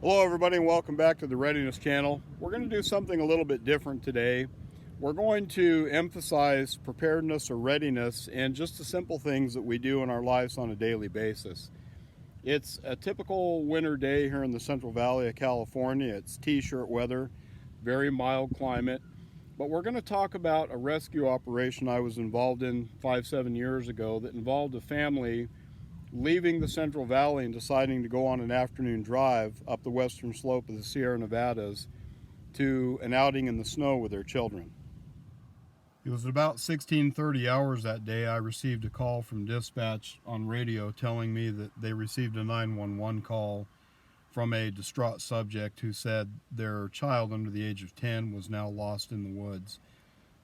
Hello everybody and welcome back to the Readiness channel. We're going to do something a little bit different today. We're going to emphasize preparedness or readiness and just the simple things that we do in our lives on a daily basis. It's a typical winter day here in the Central Valley of California. It's t-shirt weather, very mild climate, but we're going to talk about a rescue operation I was involved in 5-7 years ago that involved a family leaving the Central Valley and deciding to go on an afternoon drive up the western slope of the Sierra Nevadas to an outing in the snow with their children. It was about 16:30 hours that day I received a call from dispatch on radio telling me that they received a 911 call from a distraught subject who said their child under the age of 10 was now lost in the woods.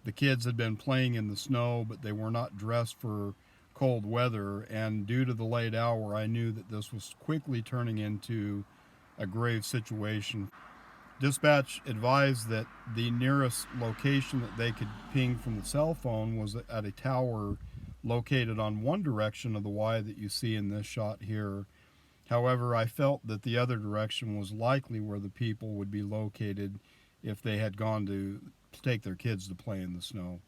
The kids had been playing in the snow, but they were not dressed for cold weather, and due to the late hour, I knew that this was quickly turning into a grave situation. Dispatch advised that the nearest location that they could ping from the cell phone was at a tower located on one direction of the Y that you see in this shot here. However, I felt that the other direction was likely where the people would be located if they had gone to take their kids to play in the snow.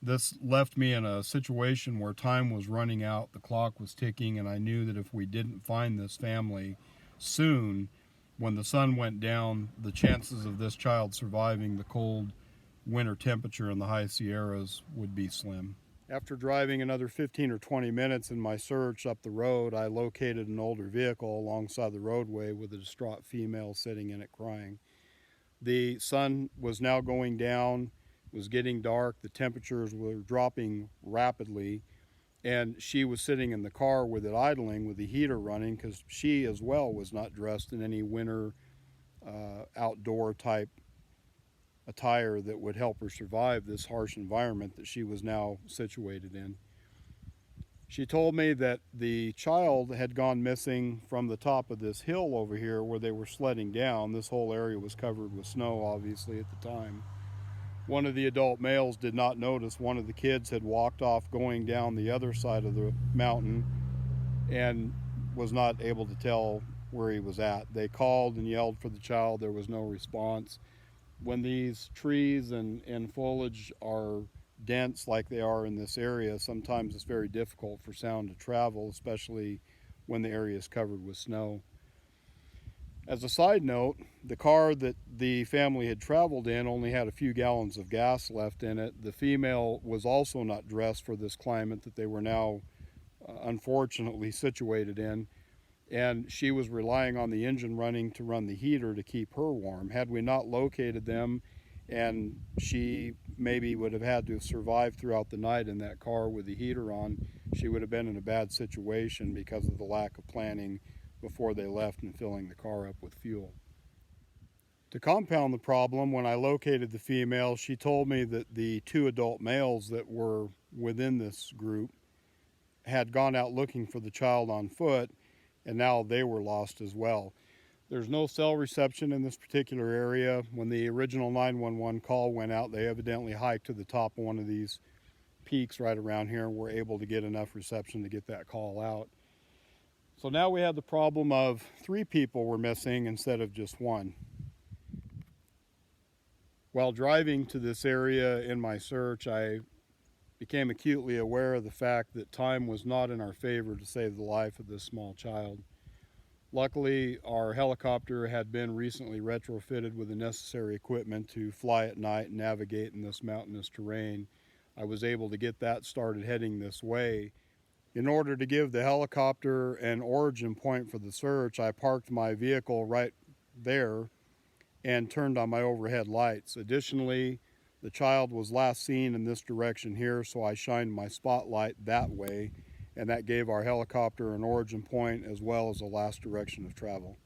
This left me in a situation where time was running out, the clock was ticking, and I knew that if we didn't find this family soon, when the sun went down, the chances of this child surviving the cold winter temperature in the high Sierras would be slim. After driving another 15 or 20 minutes in my search up the road, I located an older vehicle alongside the roadway with a distraught female sitting in it crying. The sun was now going down. It was getting dark, the temperatures were dropping rapidly, and she was sitting in the car with it idling with the heater running because she as well was not dressed in any winter outdoor type attire that would help her survive this harsh environment that she was now situated in. She told me that the child had gone missing from the top of this hill over here where they were sledding down. This whole area was covered with snow, obviously, at the time. One of the adult males did not notice one of the kids had walked off going down the other side of the mountain and was not able to tell where he was at. They called and yelled for the child. There was no response. When these trees and foliage are dense like they are in this area, sometimes it's very difficult for sound to travel, especially when the area is covered with snow. As a side note, the car that the family had traveled in only had a few gallons of gas left in it. The female was also not dressed for this climate that they were now unfortunately situated in, and she was relying on the engine running to run the heater to keep her warm. Had we not located them, and she maybe would have had to survive throughout the night in that car with the heater on, she would have been in a bad situation because of the lack of planning before they left and filling the car up with fuel. To compound the problem, when I located the female, she told me that the two adult males that were within this group had gone out looking for the child on foot, and now they were lost as well. There's no cell reception in this particular area. When the original 911 call went out, they evidently hiked to the top of one of these peaks right around here and were able to get enough reception to get that call out. So now we had the problem of 3 people were missing instead of just 1. While driving to this area in my search, I became acutely aware of the fact that time was not in our favor to save the life of this small child. Luckily, our helicopter had been recently retrofitted with the necessary equipment to fly at night and navigate in this mountainous terrain. I was able to get that started heading this way. In order to give the helicopter an origin point for the search, I parked my vehicle right there and turned on my overhead lights. Additionally, the child was last seen in this direction here, so I shined my spotlight that way, and that gave our helicopter an origin point as well as a last direction of travel.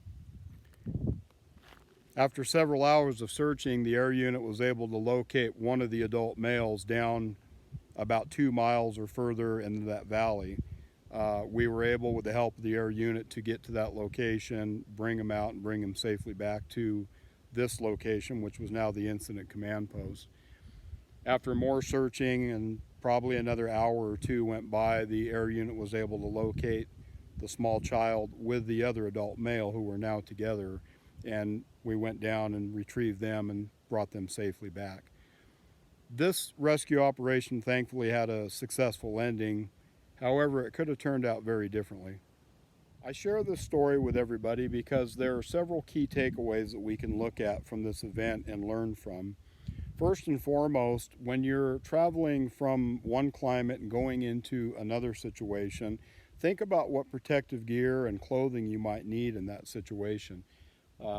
After several hours of searching, the air unit was able to locate one of the adult males down about 2 miles or further into that valley. We were able, with the help of the air unit, to get to that location, bring him out, and bring him safely back to this location, which was now the incident command post. After more searching, and probably another hour or 2 went by, the air unit was able to locate the small child with the other adult male who were now together and we went down and retrieved them and brought them safely back. This rescue operation thankfully had a successful ending. However, it could have turned out very differently. I share this story with everybody because there are several key takeaways that we can look at from this event and learn from. First and foremost, when you're traveling from one climate and going into another situation, think about what protective gear and clothing you might need in that situation.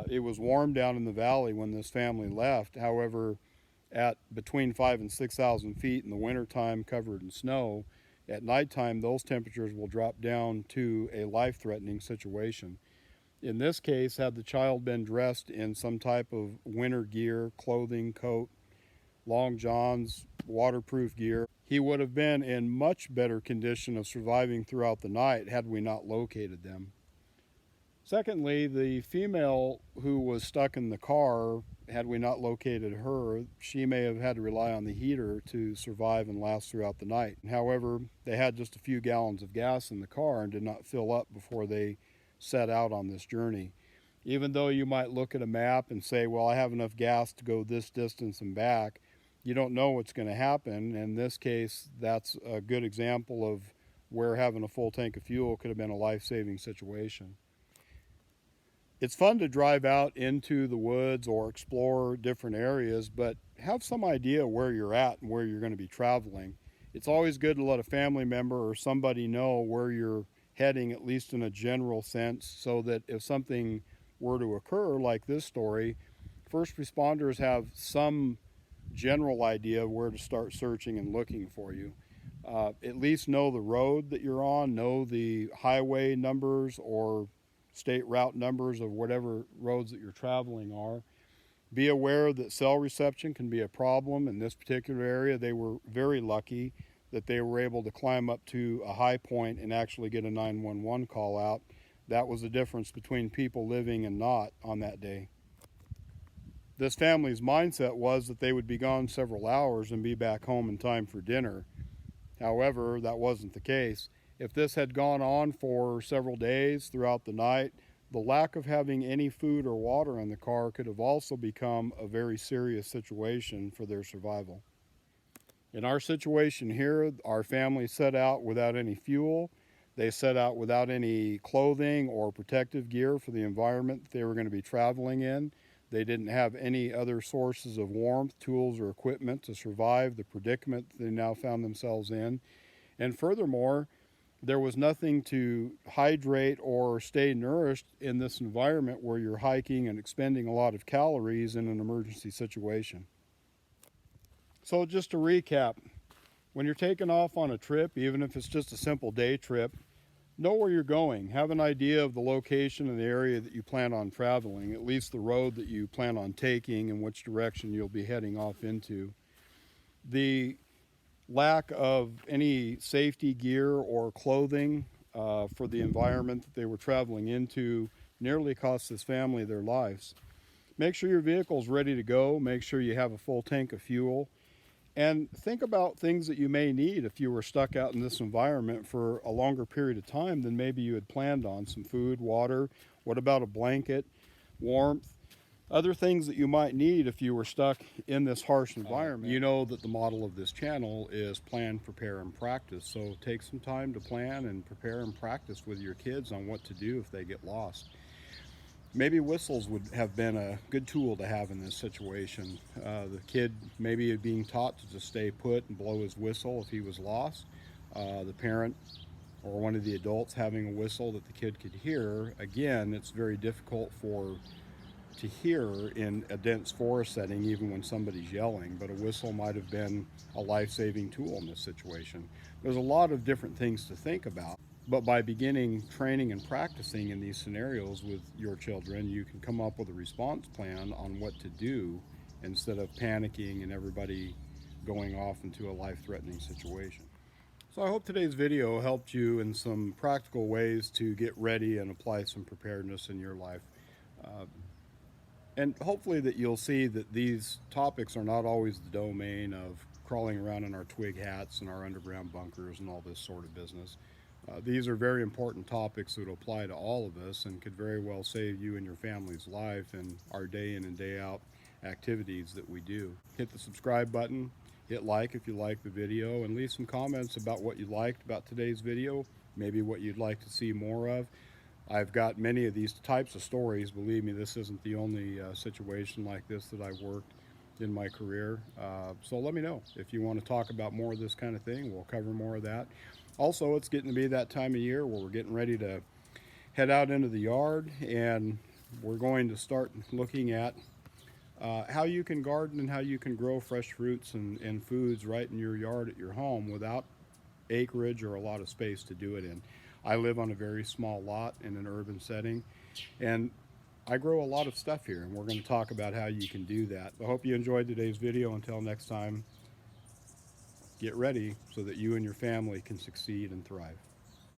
It was warm down in the valley when this family left. However, at between 5,000 and 6,000 feet in the wintertime covered in snow, at nighttime those temperatures will drop down to a life-threatening situation. In this case, had the child been dressed in some type of winter gear, clothing, coat, long johns, waterproof gear, he would have been in much better condition of surviving throughout the night had we not located them. Secondly, the female who was stuck in the car, had we not located her, she may have had to rely on the heater to survive and last throughout the night. However, they had just a few gallons of gas in the car and did not fill up before they set out on this journey. Even though you might look at a map and say, well, I have enough gas to go this distance and back, you don't know what's going to happen. In this case, that's a good example of where having a full tank of fuel could have been a life-saving situation. It's fun to drive out into the woods or explore different areas, but have some idea where you're at and where you're going to be traveling. It's always good to let a family member or somebody know where you're heading, at least in a general sense, so that if something were to occur like this story, first responders have some general idea of where to start searching and looking for you. At least know the road that you're on, know the highway numbers or state route numbers of whatever roads that you're traveling are. Be aware that cell reception can be a problem. In this particular area, they were very lucky that they were able to climb up to a high point and actually get a 911 call out. That was the difference between people living and not on that day. This family's mindset was that they would be gone several hours and be back home in time for dinner. However, that wasn't the case. If this had gone on for several days throughout the night, the lack of having any food or water in the car could have also become a very serious situation for their survival. In our situation here, our family set out without any fuel. They set out without any clothing or protective gear for the environment that they were going to be traveling in. They didn't have any other sources of warmth, tools, or equipment to survive the predicament they now found themselves in. And furthermore, there was nothing to hydrate or stay nourished in this environment where you're hiking and expending a lot of calories in an emergency situation. So just to recap, when you're taking off on a trip, even if it's just a simple day trip, know where you're going. Have an idea of the location and the area that you plan on traveling, at least the road that you plan on taking and which direction you'll be heading off into. The lack of any safety gear or clothing for the environment that they were traveling into nearly cost this family their lives. Make sure your vehicle's ready to go. Make sure you have a full tank of fuel. And think about things that you may need if you were stuck out in this environment for a longer period of time than maybe you had planned on. Some food, water, what about a blanket, warmth, other things that you might need if you were stuck in this harsh environment. You know that the model of this channel is plan, prepare, and practice. So take some time to plan and prepare and practice with your kids on what to do if they get lost. Maybe whistles would have been a good tool to have in this situation. The kid maybe being taught to just stay put and blow his whistle if he was lost. The parent or one of the adults having a whistle that the kid could hear. Again, it's very difficult to hear in a dense forest setting even when somebody's yelling, but a whistle might have been a life-saving tool in this situation. There's a lot of different things to think about. But by beginning training and practicing in these scenarios with your children, you can come up with a response plan on what to do instead of panicking and everybody going off into a life-threatening situation. So I hope today's video helped you in some practical ways to get ready and apply some preparedness in your life. And hopefully that you'll see that these topics are not always the domain of crawling around in our twig hats and our underground bunkers and all this sort of business. These are very important topics that apply to all of us and could very well save you and your family's life in our day in and day out activities that we do. Hit the subscribe button, hit like if you like the video, and leave some comments about what you liked about today's video, maybe what you'd like to see more of. I've got many of these types of stories. Believe me, this isn't the only situation like this that I've worked in my career. So let me know if you want to talk about more of this kind of thing. We'll cover more of that. Also, it's getting to be that time of year where we're getting ready to head out into the yard, and we're going to start looking at how you can garden and how you can grow fresh fruits and foods right in your yard at your home without acreage or a lot of space to do it in. I live on a very small lot in an urban setting, and I grow a lot of stuff here, and we're going to talk about how you can do that. I hope you enjoyed today's video. Until next time, get ready so that you and your family can succeed and thrive.